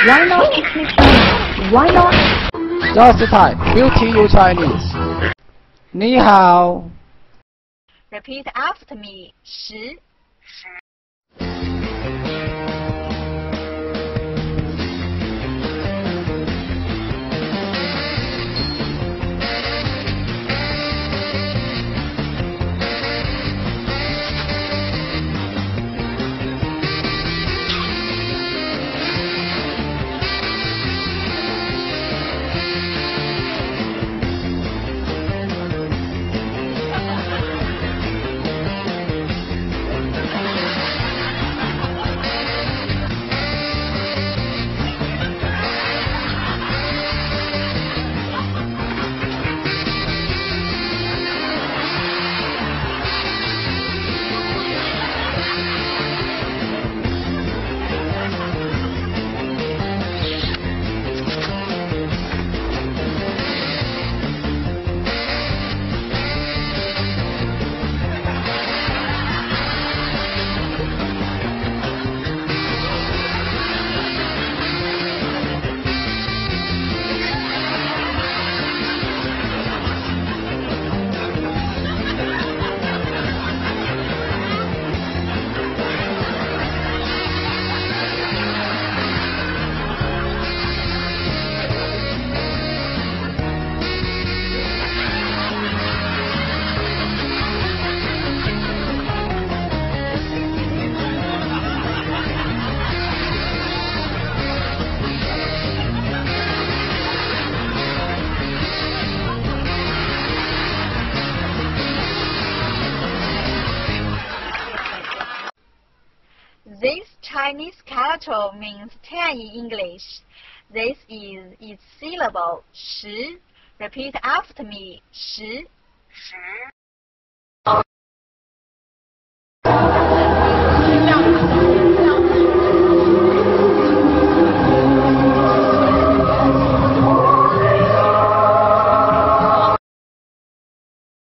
Why not speak Chinese? Why not? Just type Beauty You Chinese. 你好。Repeat after me. 10. This Chinese character means 10 in English. This is its syllable 10. Repeat after me. 10.